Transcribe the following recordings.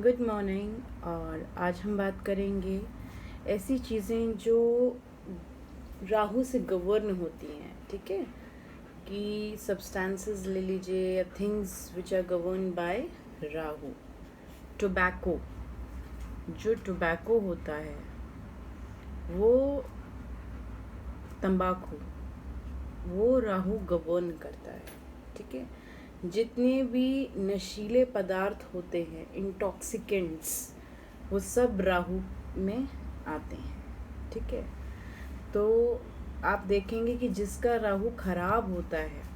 Good morning. और आज हम बात करेंगे ऐसी चीज़ें जो राहु से गवर्न होती हैं। ठीक है, कि सब्सटेंसेस ले लीजिए या things which are govern by Rahu. Tobacco, जो टोबैको होता है वो तंबाकू, वो राहु गवर्न करता है। ठीक है, जितने भी नशीले पदार्थ होते हैं, इंटॉक्सिकेंट्स, वो सब राहु में आते हैं। ठीक है, तो आप देखेंगे कि जिसका राहु खराब होता है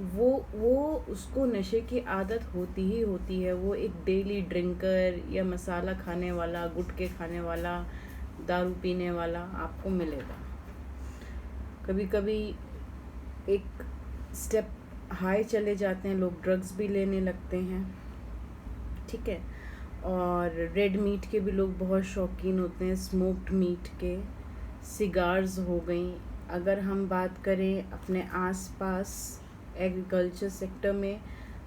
वो उसको नशे की आदत होती ही होती है। वो एक डेली ड्रिंकर या मसाला खाने वाला, गुटखे खाने वाला, दारू पीने वाला आपको मिलेगा। कभी कभी एक स्टेप हाई चले जाते हैं लोग, ड्रग्स भी लेने लगते हैं। ठीक है, और रेड मीट के भी लोग बहुत शौकीन होते हैं, स्मोक्ड मीट के। सिगार्स हो गई। अगर हम बात करें अपने आसपास एग्रीकल्चर सेक्टर में,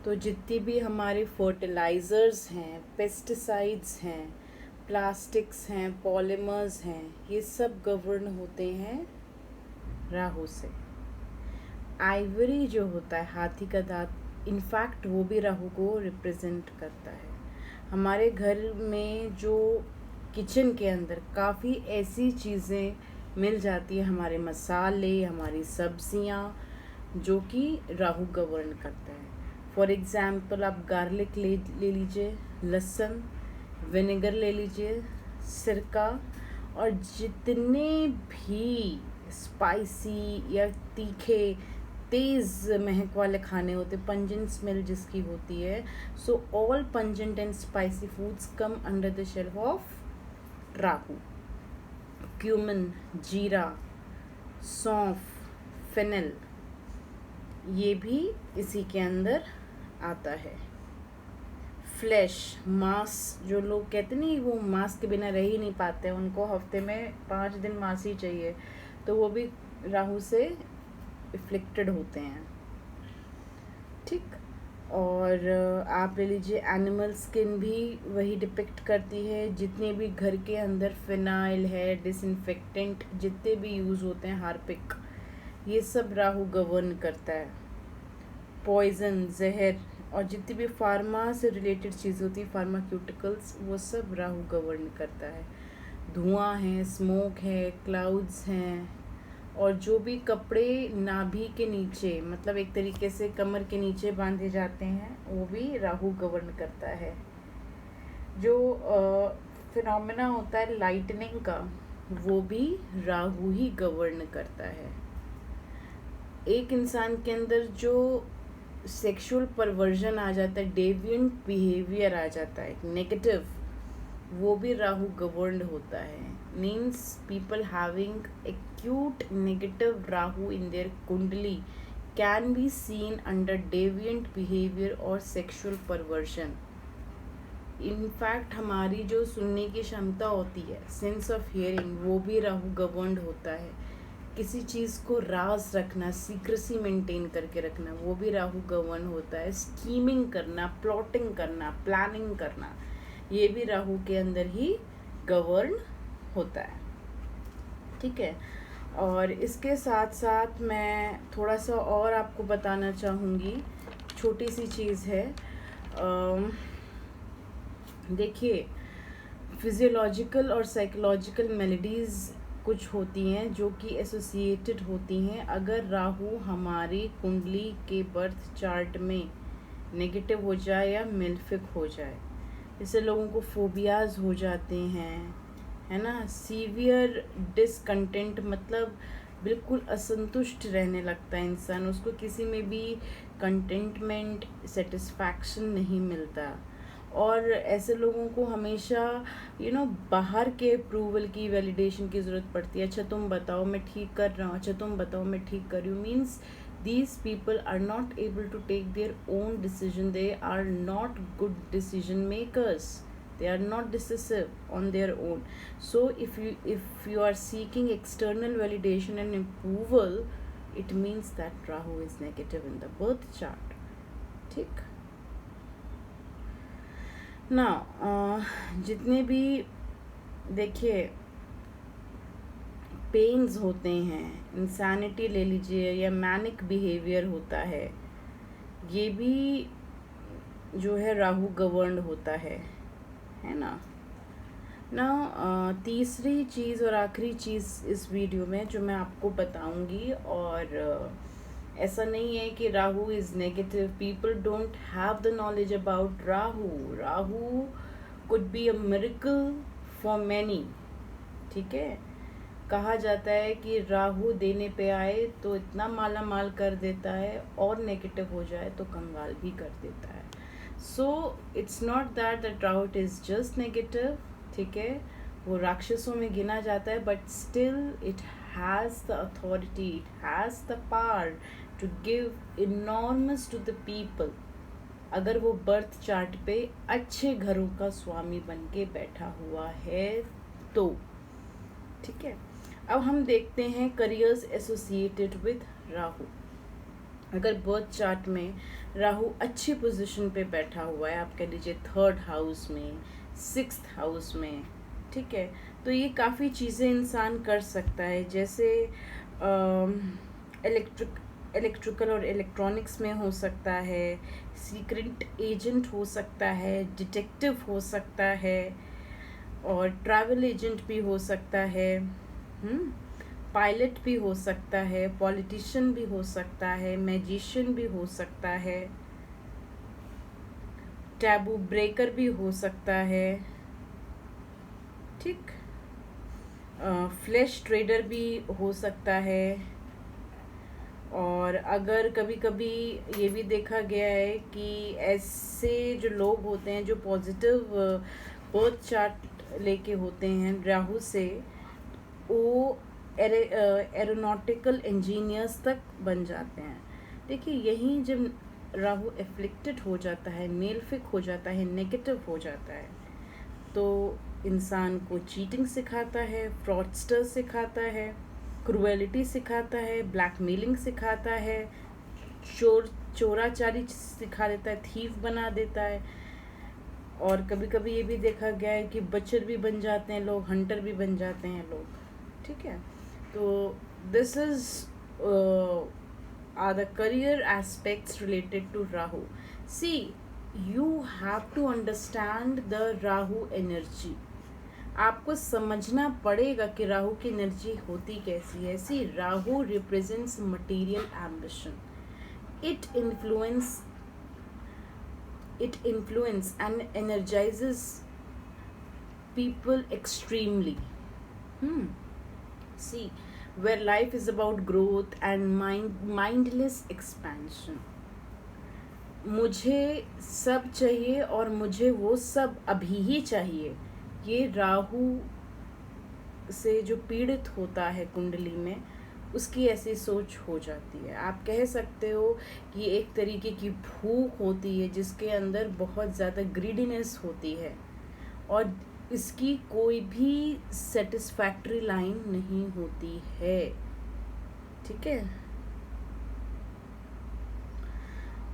तो जितनी भी हमारे फर्टिलाइज़र्स हैं, पेस्टिसाइड्स हैं, प्लास्टिक्स हैं, पॉलीमर्स हैं, ये सब गवर्न होते हैं राहु से। आइवरी जो होता है, हाथी का दांत, इनफैक्ट वो भी राहु को रिप्रेजेंट करता है। हमारे घर में जो किचन के अंदर काफ़ी ऐसी चीज़ें मिल जाती है, हमारे मसाले, हमारी सब्जियां, जो कि राहु गवर्न करता है। फॉर एग्ज़ाम्पल आप गार्लिक ले लीजिए, लहसुन, विनेगर ले लीजिए, सिरका, और जितने भी स्पाइसी या तीखे, तेज़ महक वाले खाने होते, पंजेंट स्मेल जिसकी होती है, so all pungent and spicy foods come under the shelf of Rahu. Cumin, जीरा, सौंफ, फेनल, ये भी इसी के अंदर आता है। फ्लैश, मांस, जो लोग कहते नहीं वो मांस के बिना रह ही नहीं पाते, उनको हफ्ते में 5 दिन मांस ही चाहिए, तो वो भी राहु से इफ्लिक्टेड होते हैं। ठीक, और आप ले लीजिए एनिमल स्किन भी वही डिपिक्ट करती है। जितने भी घर के अंदर फिनाइल है, डिसइंफेक्टेंट जितने भी यूज़ होते हैं, हार्पिक, ये सब राहु गवर्न करता है। पॉइजन, जहर, और जितनी भी फार्मा से रिलेटेड चीज़ होती है, फार्माक्यूटिकल्स, वो सब राहु गवर्न करता है। धुआं है, स्मोक है, क्लाउड्स हैं, और जो भी कपड़े नाभि के नीचे, मतलब एक तरीके से कमर के नीचे बांधे जाते हैं, वो भी राहु गवर्न करता है। जो फिनोमेना होता है लाइटनिंग का, वो भी राहु ही गवर्न करता है। एक इंसान के अंदर जो सेक्सुअल परवर्जन आ जाता है, डेविएंट बिहेवियर आ जाता है, नेगेटिव, वो भी राहु गवर्नड होता है। Means people having acute negative Rahu in their कुंडली can be seen under deviant behavior और sexual perversion. इनफैक्ट हमारी जो सुनने की क्षमता होती है, सेंस ऑफ हियरिंग, वो भी राहु गवर्नड होता है। किसी चीज़ को राज रखना, सीक्रेसी मेंटेन करके रखना, वो भी राहु गवर्न होता है। स्कीमिंग करना, प्लॉटिंग करना, प्लानिंग करना, ये भी राहु के अंदर ही गवर्न होता है। ठीक है, और इसके साथ साथ मैं थोड़ा सा और आपको बताना चाहूँगी, छोटी सी चीज़ है। देखिए, फिजियोलॉजिकल और साइकोलॉजिकल मेलेडीज़ कुछ होती हैं जो कि एसोसिएटेड होती हैं अगर राहु हमारी कुंडली के बर्थ चार्ट में नेगेटिव हो जाए या मेल्फिक हो जाए। जैसे लोगों को फोबियाज़ हो जाते हैं, है ना, सीवियर डिसकंटेंट, मतलब बिल्कुल असंतुष्ट रहने लगता है इंसान, उसको किसी में भी कंटेंटमेंट, सेटिस्फैक्शन नहीं मिलता। और ऐसे लोगों को हमेशा बाहर के अप्रूवल की, वैलिडेशन की ज़रूरत पड़ती है। अच्छा तुम बताओ मैं ठीक कर रहा हूँ, अच्छा तुम बताओ मैं ठीक कर रही हूँ। Means these people are not able to take their own decision. They are not good decision makers. They are not decisive on their own. So if you are seeking external validation and approval, it means that Rahu is negative in the birth chart. ठीक, ना जितने भी देखिए pens होते हैं, insanity ले लीजिए या मैनिक बिहेवियर होता है, ये भी जो है राहु गवर्न होता है ना। ना तीसरी चीज़ और आखिरी चीज़ इस वीडियो में जो मैं आपको बताऊंगी, और ऐसा नहीं है कि Rahu is negative, people don't have the knowledge about Rahu. Rahu could be a miracle for many, ठीक है। कहा जाता है कि राहु देने पे आए तो इतना माला माल कर देता है, और नेगेटिव हो जाए तो कंगाल भी कर देता है। So it's not that that Rahu is just negative, ठीक है। वो राक्षसों में गिना जाता है, but still it has the authority, it has the power to give enormous to the people, अगर वो बर्थ चार्ट पे अच्छे घरों का स्वामी बन के बैठा हुआ है तो, ठीक है। अब हम देखते हैं करियर्स एसोसिएटेड विद राहु। अगर बर्थ चार्ट में राहु अच्छी पोजीशन पे बैठा हुआ है, आप कह लीजिए 3rd हाउस में, 6th हाउस में, ठीक है, तो ये काफ़ी चीज़ें इंसान कर सकता है, जैसे इलेक्ट्रिकल और इलेक्ट्रॉनिक्स में हो सकता है, सीक्रेट एजेंट हो सकता है, डिटेक्टिव हो सकता है, और ट्रैवल एजेंट भी हो सकता है, पायलट भी हो सकता है, पॉलिटिशियन भी हो सकता है, मैजिशियन भी हो सकता है, टैबू ब्रेकर भी हो सकता है, ठीक, फ्लैश ट्रेडर भी हो सकता है। और अगर कभी कभी ये भी देखा गया है कि ऐसे जो लोग होते हैं जो पॉजिटिव बर्थ चार्ट लेके होते हैं राहु से, वो एरोनॉटिकल इंजीनियर्स तक बन जाते हैं। देखिए यहीं जब राहु एफ्लिक्टेड हो जाता है, मेलफिक हो जाता है, नेगेटिव हो जाता है, तो इंसान को चीटिंग सिखाता है, फ्रॉडस्टर सिखाता है, क्रुएलिटी सिखाता है, ब्लैकमेलिंग सिखाता है, चोराचारी सिखा देता है, थीफ बना देता है। और कभी कभी ये भी देखा गया है कि बचर भी बन जाते हैं लोग, हंटर भी बन जाते हैं लोग, ठीक है। तो this is are the career aspects related to Rahu. See, you have to understand the Rahu energy. आपको समझना पड़ेगा कि राहु की एनर्जी होती कैसी है। See, Rahu represents material ambition, it influence and energizes people extremely. See, where life is about growth and mindless expansion. मुझे सब चाहिए और मुझे वो सब अभी ही चाहिए, ये राहु से जो पीड़ित होता है कुंडली में, उसकी ऐसी सोच हो जाती है। आप कह सकते हो कि एक तरीके की भूख होती है जिसके अंदर बहुत ज़्यादा ग्रीडीनेस होती है, और इसकी कोई भी सेटिस्फैक्ट्री लाइन नहीं होती है, ठीक है।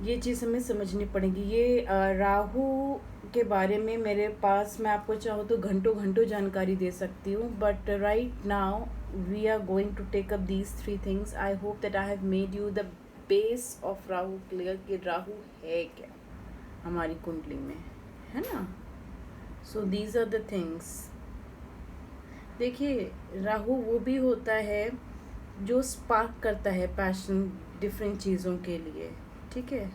ये चीज़ हमें समझनी पड़ेगी। ये राहु के बारे में मेरे पास, मैं आपको चाहूँ तो घंटों घंटों जानकारी दे सकती हूँ, but right now we are going to take up these 3 things. I hope that I have made you the base of Rahu clear कि राहु है क्या हमारी कुंडली में, है ना। So these are the things. देखिए राहु वो भी होता है जो स्पार्क करता है पैशन डिफरेंट चीज़ों के लिए, ठीक है,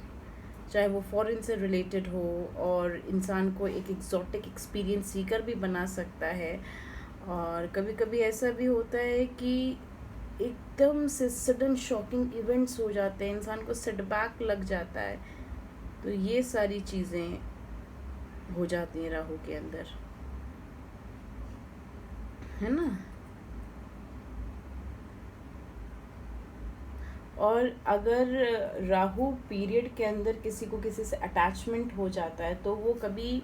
चाहे वो फॉरेन से रिलेटेड हो, और इंसान को एक एग्जॉटिक एक्सपीरियंस सीकर भी बना सकता है। और कभी कभी ऐसा भी होता है कि एकदम से सडन शॉकिंग इवेंट्स हो जाते हैं, इंसान को सेटबैक लग जाता है, तो ये सारी चीज़ें हो जाती हैं राहु के अंदर, है ना। और अगर राहु पीरियड के अंदर किसी को किसी से अटैचमेंट हो जाता है तो वो कभी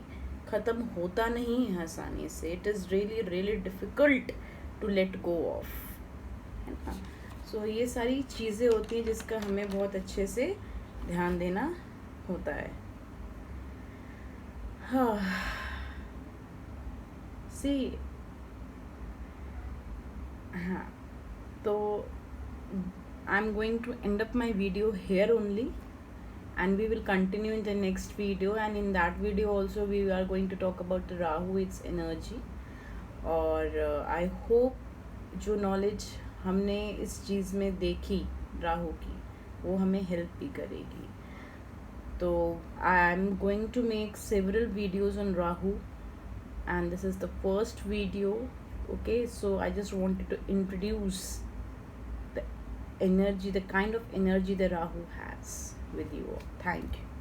ख़त्म होता नहीं है आसानी से। It is really really difficult to let go of, है ना। सो ये सारी चीज़ें होती हैं जिसका हमें बहुत अच्छे से ध्यान देना होता है। See, हाँ, तो I'm going to end up my video here only, and we will continue in the next video, and in that video also we are going to talk about the Rahu, its energy. और I hope जो knowledge हमने इस चीज़ में देखी राहु की, वो हमें help भी करेगी. तो I am going to make several videos on Rahu, and this is the first video. Okay, so I just wanted to introduce the energy, the kind of energy that Rahu has with you all. Thank you.